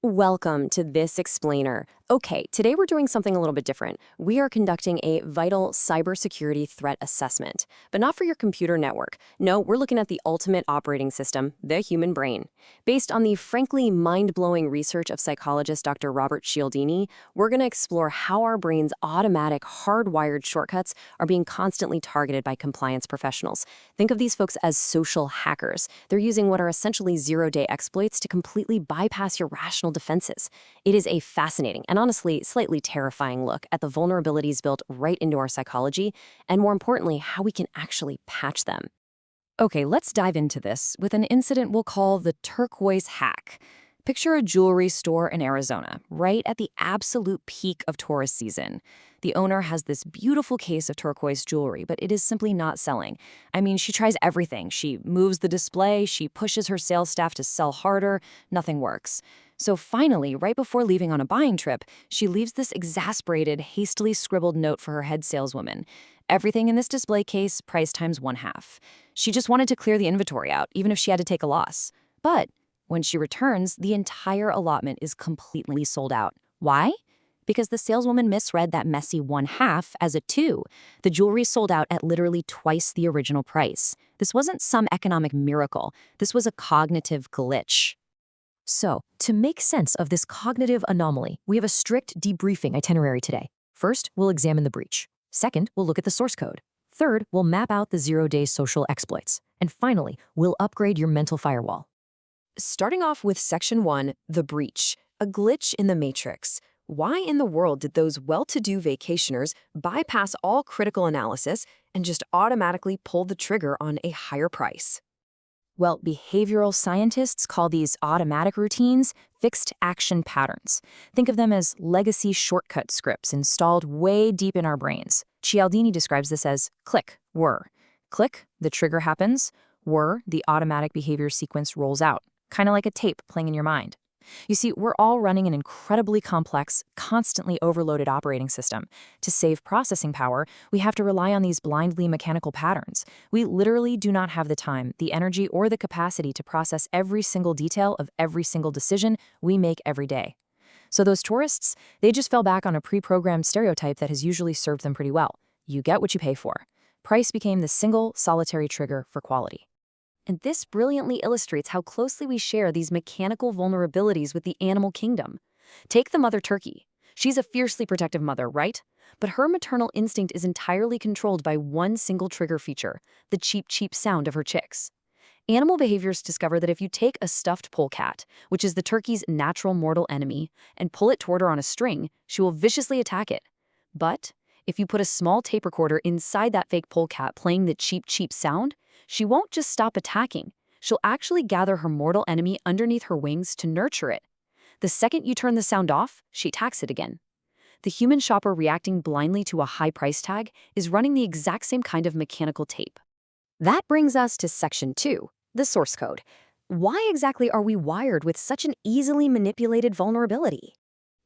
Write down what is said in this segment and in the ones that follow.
Welcome to this explainer. Okay, today we're doing something a little bit different. We are conducting a vital cybersecurity threat assessment, but not for your computer network. No, we're looking at the ultimate operating system, the human brain. Based on the frankly mind-blowing research of psychologist Dr. Robert Cialdini, we're going to explore how our brain's automatic, hardwired shortcuts are being constantly targeted by compliance professionals. Think of these folks as social hackers. They're using what are essentially zero-day exploits to completely bypass your rational defenses. It is a fascinating and honestly slightly terrifying look at the vulnerabilities built right into our psychology, and more importantly, how we can actually patch them. Okay, let's dive into this with an incident we'll call the turquoise hack. Picture a jewelry store in Arizona, right at the absolute peak of tourist season. The owner has this beautiful case of turquoise jewelry, but it is simply not selling. I mean, she tries everything. She moves the display, she pushes her sales staff to sell harder, nothing works. So finally, right before leaving on a buying trip, she leaves this exasperated, hastily scribbled note for her head saleswoman. Everything in this display case, price times 1/2. She just wanted to clear the inventory out, even if she had to take a loss. But when she returns, the entire allotment is completely sold out. Why? Because the saleswoman misread that messy 1/2 as a 2. The jewelry sold out at literally twice the original price. This wasn't some economic miracle. This was a cognitive glitch. So, to make sense of this cognitive anomaly, we have a strict debriefing itinerary today. First, we'll examine the breach. Second, we'll look at the source code. Third, we'll map out the zero-day social exploits. And finally, we'll upgrade your mental firewall. Starting off with Section 1, the breach, a glitch in the matrix. Why in the world did those well-to-do vacationers bypass all critical analysis and just automatically pull the trigger on a higher price? Well, behavioral scientists call these automatic routines fixed action patterns. Think of them as legacy shortcut scripts installed way deep in our brains. Cialdini describes this as click, whir. Click, the trigger happens. Whir, the automatic behavior sequence rolls out, kind of like a tape playing in your mind. You see, we're all running an incredibly complex, constantly overloaded operating system. To save processing power, we have to rely on these blindly mechanical patterns. We literally do not have the time, the energy, or the capacity to process every single detail of every single decision we make every day. So those tourists, they just fell back on a pre-programmed stereotype that has usually served them pretty well. You get what you pay for. Price became the single, solitary trigger for quality. And this brilliantly illustrates how closely we share these mechanical vulnerabilities with the animal kingdom. Take the mother turkey. She's a fiercely protective mother, right? But her maternal instinct is entirely controlled by one single trigger feature, the cheep, cheep sound of her chicks. Animal behaviors discover that if you take a stuffed polecat, which is the turkey's natural mortal enemy, and pull it toward her on a string, she will viciously attack it. But if you put a small tape recorder inside that fake polecat playing the cheep, cheep sound, she won't just stop attacking. She'll actually gather her mortal enemy underneath her wings to nurture it. The second you turn the sound off, she attacks it again. The human shopper reacting blindly to a high price tag is running the exact same kind of mechanical tape. That brings us to Section 2, the source code. Why exactly are we wired with such an easily manipulated vulnerability?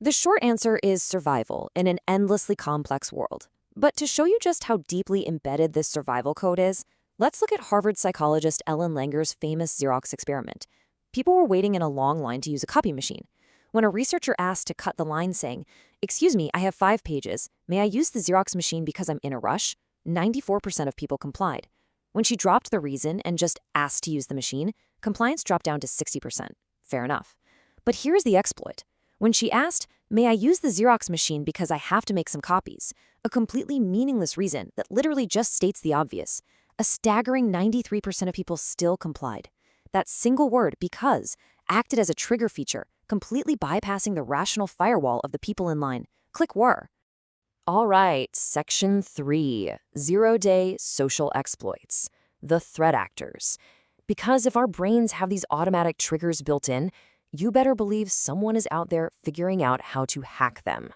The short answer is survival in an endlessly complex world. But to show you just how deeply embedded this survival code is, let's look at Harvard psychologist Ellen Langer's famous Xerox experiment. People were waiting in a long line to use a copy machine. When a researcher asked to cut the line saying, "Excuse me, I have 5 pages. May I use the Xerox machine because I'm in a rush?" 94% of people complied. When she dropped the reason and just asked to use the machine, compliance dropped down to 60%. Fair enough. But here's the exploit. When she asked, "May I use the Xerox machine because I have to make some copies?" a completely meaningless reason that literally just states the obvious, a staggering 93% of people still complied. That single word, because, acted as a trigger feature, completely bypassing the rational firewall of the people in line. Click whir. All right, Section 3, zero-day social exploits, the threat actors. Because if our brains have these automatic triggers built in, you better believe someone is out there figuring out how to hack them.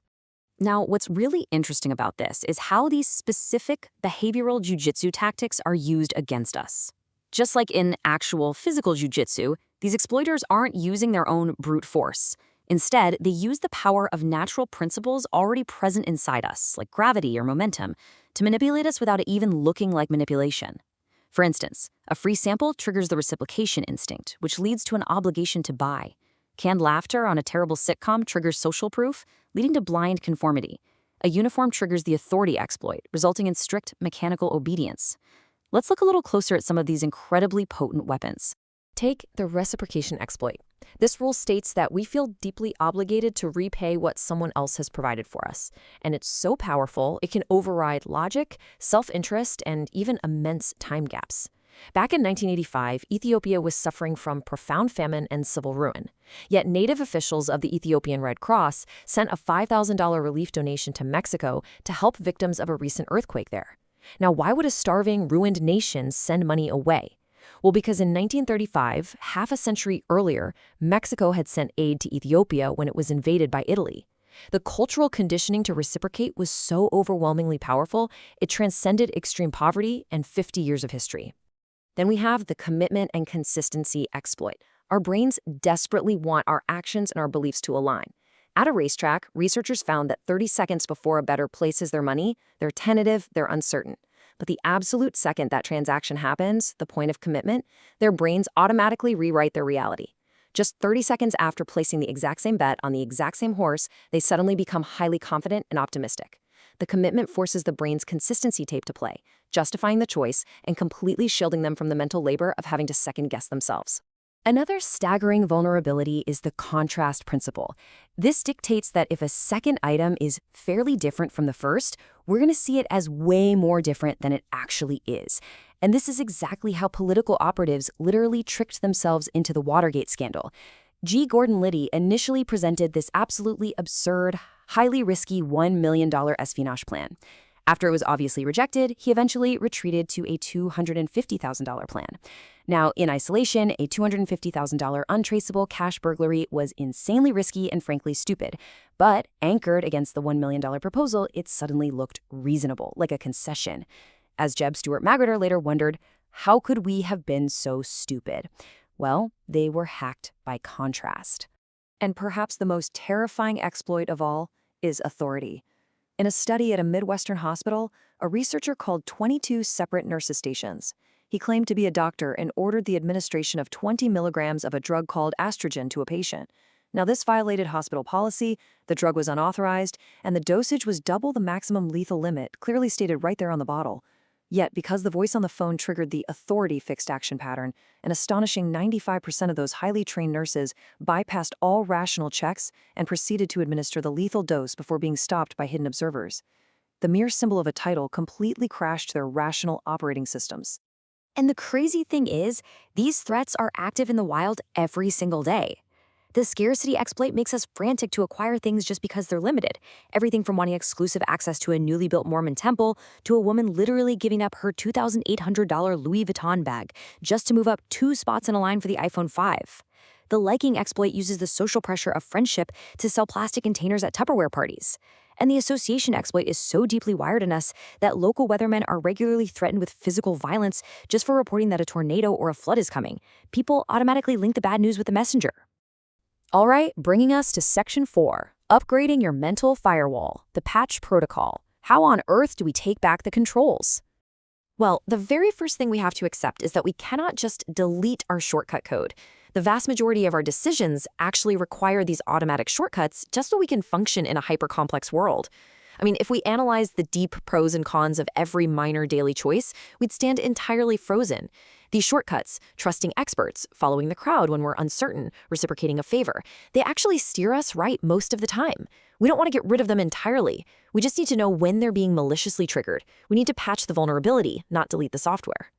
Now, what's really interesting about this is how these specific behavioral jujitsu tactics are used against us. Just like in actual physical jujitsu, these exploiters aren't using their own brute force. Instead, they use the power of natural principles already present inside us, like gravity or momentum, to manipulate us without it even looking like manipulation. For instance, a free sample triggers the reciprocation instinct, which leads to an obligation to buy. Canned laughter on a terrible sitcom triggers social proof, leading to blind conformity. A uniform triggers the authority exploit, resulting in strict mechanical obedience. Let's look a little closer at some of these incredibly potent weapons. Take the reciprocation exploit. This rule states that we feel deeply obligated to repay what someone else has provided for us. And it's so powerful, it can override logic, self-interest, and even immense time gaps. Back in 1985, Ethiopia was suffering from profound famine and civil ruin. Yet native officials of the Ethiopian Red Cross sent a $5,000 relief donation to Mexico to help victims of a recent earthquake there. Now, why would a starving, ruined nation send money away? Well, because in 1935, half a century earlier, Mexico had sent aid to Ethiopia when it was invaded by Italy. The cultural conditioning to reciprocate was so overwhelmingly powerful, it transcended extreme poverty and 50 years of history. Then we have the commitment and consistency exploit. Our brains desperately want our actions and our beliefs to align. At a racetrack, researchers found that 30 seconds before a bettor places their money, they're tentative, they're uncertain. But the absolute second that transaction happens, the point of commitment, their brains automatically rewrite their reality. Just 30 seconds after placing the exact same bet on the exact same horse, they suddenly become highly confident and optimistic. The commitment forces the brain's consistency tape to play, justifying the choice and completely shielding them from the mental labor of having to second-guess themselves. Another staggering vulnerability is the contrast principle. This dictates that if a second item is fairly different from the first, we're going to see it as way more different than it actually is. And this is exactly how political operatives literally tricked themselves into the Watergate scandal. G. Gordon Liddy initially presented this absolutely absurd, highly risky $1 million espionage plan. After it was obviously rejected, he eventually retreated to a $250,000 plan. Now, in isolation, a $250,000 untraceable cash burglary was insanely risky and frankly stupid. But anchored against the $1 million proposal, it suddenly looked reasonable, like a concession. As Jeb Stuart Magruder later wondered, how could we have been so stupid? Well, they were hacked by contrast. And perhaps the most terrifying exploit of all is authority. In a study at a Midwestern hospital, a researcher called 22 separate nurses' stations. He claimed to be a doctor and ordered the administration of 20 milligrams of a drug called estrogen to a patient. Now, this violated hospital policy, the drug was unauthorized, and the dosage was double the maximum lethal limit, clearly stated right there on the bottle. Yet, because the voice on the phone triggered the authority fixed action pattern, an astonishing 95% of those highly trained nurses bypassed all rational checks and proceeded to administer the lethal dose before being stopped by hidden observers. The mere symbol of a title completely crashed their rational operating systems. And the crazy thing is, these threats are active in the wild every single day. The scarcity exploit makes us frantic to acquire things just because they're limited. Everything from wanting exclusive access to a newly built Mormon temple to a woman literally giving up her $2,800 Louis Vuitton bag just to move up 2 spots in a line for the iPhone 5. The liking exploit uses the social pressure of friendship to sell plastic containers at Tupperware parties. And the association exploit is so deeply wired in us that local weathermen are regularly threatened with physical violence just for reporting that a tornado or a flood is coming. People automatically link the bad news with the messenger. All right, bringing us to Section 4, upgrading your mental firewall, the patch protocol. How on earth do we take back the controls? Well, the very first thing we have to accept is that we cannot just delete our shortcut code. The vast majority of our decisions actually require these automatic shortcuts just so we can function in a hyper-complex world. I mean, if we analyze the deep pros and cons of every minor daily choice, we'd stand entirely frozen. These shortcuts, trusting experts, following the crowd when we're uncertain, reciprocating a favor, they actually steer us right most of the time. We don't want to get rid of them entirely. We just need to know when they're being maliciously triggered. We need to patch the vulnerability, not delete the software.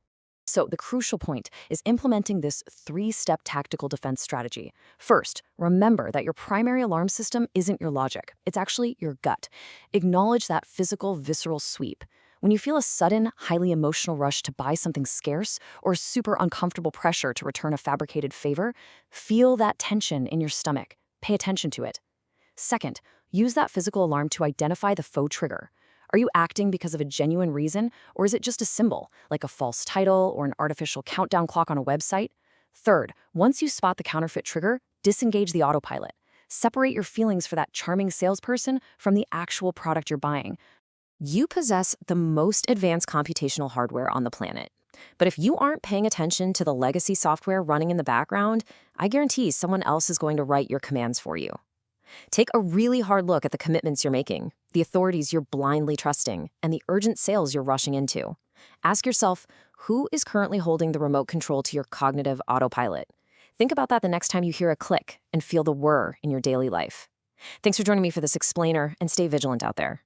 So the crucial point is implementing this 3-step tactical defense strategy. First, remember that your primary alarm system isn't your logic. It's actually your gut. Acknowledge that physical, visceral sweep. When you feel a sudden, highly emotional rush to buy something scarce or super uncomfortable pressure to return a fabricated favor, feel that tension in your stomach. Pay attention to it. Second, use that physical alarm to identify the faux trigger. Are you acting because of a genuine reason, or is it just a symbol, like a false title or an artificial countdown clock on a website? Third, once you spot the counterfeit trigger, disengage the autopilot. Separate your feelings for that charming salesperson from the actual product you're buying. You possess the most advanced computational hardware on the planet. But if you aren't paying attention to the legacy software running in the background, I guarantee someone else is going to write your commands for you. Take a really hard look at the commitments you're making, the authorities you're blindly trusting, and the urgent sales you're rushing into. Ask yourself, who is currently holding the remote control to your cognitive autopilot? Think about that the next time you hear a click and feel the whir in your daily life. Thanks for joining me for this explainer, and stay vigilant out there.